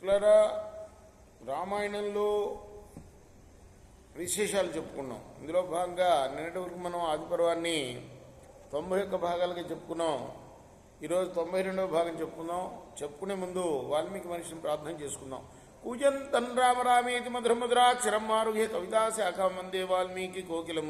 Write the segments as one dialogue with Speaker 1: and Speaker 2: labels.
Speaker 1: ఇట్లా రామాయణంలో విశేషాలు చెప్పుకున్నాం. ఇందులో భాగంగా నిన్నటి వరకు మనం ఆదిపర్వాన్ని 91 భాగాలుగా చెప్పుకున్నాం. ఈరోజు 92వ భాగం చెప్పుకుందాం. చెప్పుకునే ముందు వాల్మీకి మనిషిని ప్రార్థన చేసుకుందాం. కూజంతన్ రామ రామేతి మధురమధురాక్షరం ఆరుహ్య కవితా శాఖాం వందే వాల్మీకి కోకిలం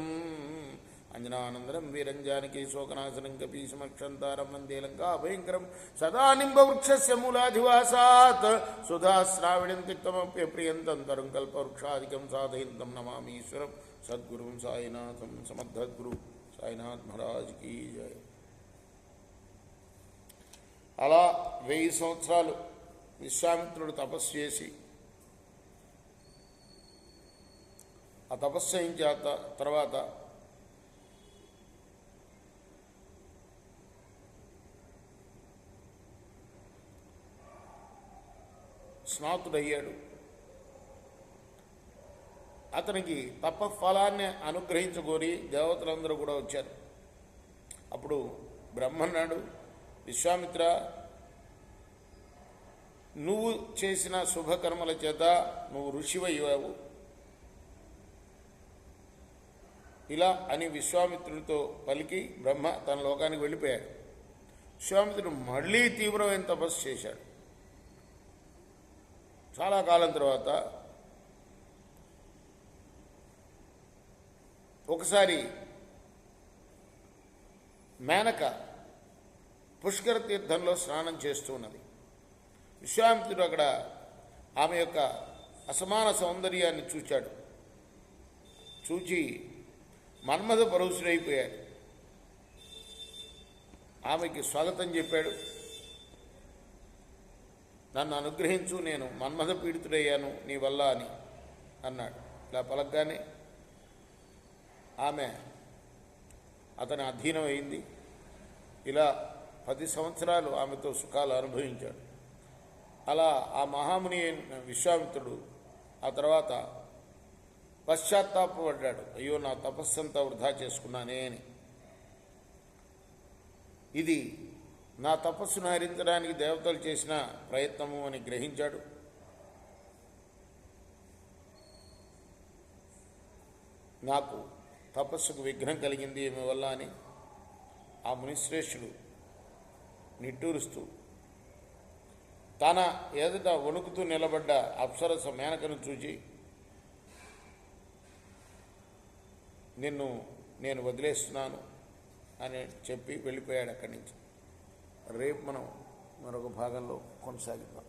Speaker 1: అంజనానందనం వీరంజానకి శోకనాశనం కపీశమక్షంతారం వందే లంకా భయంకరం సదా నింబవృక్షస్య మూలాధివాసాత్ సుధాశ్రావిణం తిక్తమప్య ప్రియంతం తరం కల్పవృక్షాదికం సాధయంతం నమామీశ్వరం సద్గురుం సాయినాథం సమర్థద్గురు సాయినాథ్ మహారాజ్ కీ జయ. అలా 1000 సంవత్సరాలు విశ్వామిత్రుడు తపస్సు చేసి ఆ తపస్సు అయిన తర్వాత స్నాతుడయ్యాడు. అతనికి తపఫలాన్ని అనుగ్రహించుకొని దేవతలందరూ కూడా వచ్చారు. అప్పుడు బ్రహ్మన్నాడు, విశ్వామిత్ర, నువ్వు చేసిన శుభకర్మల చేత నువ్వు ఋషివయ్యావు ఇలా అని విశ్వామిత్రుడితో పలికి బ్రహ్మ తన లోకానికి వెళ్ళిపోయాడు. విశ్వామిత్రుడు మళ్ళీ తీవ్రమైన తపస్సు చేశాడు. చాలా కాలం తర్వాత ఒకసారి మేనక పుష్కర తీర్థంలో స్నానం చేస్తూ ఉన్నది. విశ్వామిత్రుడు అక్కడ ఆమె యొక్క అసమాన సౌందర్యాన్ని చూచాడు. చూచి మన్మథ పరవశుడైపోయాడు. ఆమెకి స్వాగతం చెప్పాడు. నన్ను అనుగ్రహించు, నేను మన్మథ పీడితుడయ్యాను నీ వల్ల అని అన్నాడు. ఇలా పలకగానే ఆమె అతని అధీనం అయింది. ఇలా 10 సంవత్సరాలు ఆమెతో సుఖాలు అనుభవించాడు. అలా ఆ మహాముని విశ్వామిత్రుడు ఆ తర్వాత పశ్చాత్తాపడ్డాడు. అయ్యో, నా తపస్సంతా వృధా చేసుకున్నానే అని. ఇది నా తపస్సును హరించడానికి దేవతలు చేసిన ప్రయత్నము అని గ్రహించాడు. నాకు తపస్సుకు విఘ్నం కలిగింది ఏమి వల్ల అని ఆ మునిశ్రేష్ఠుడు నిట్టూరుస్తూ తన ఎదుట వణుకుతూ నిలబడ్డ అప్సరస మేనకను చూచి, నిన్ను నేను వదిలేస్తున్నాను అని చెప్పి వెళ్ళిపోయాడు అక్కడి నుంచి. రేపు మనం మరొక భాగంలో కొనసాగిద్దాం.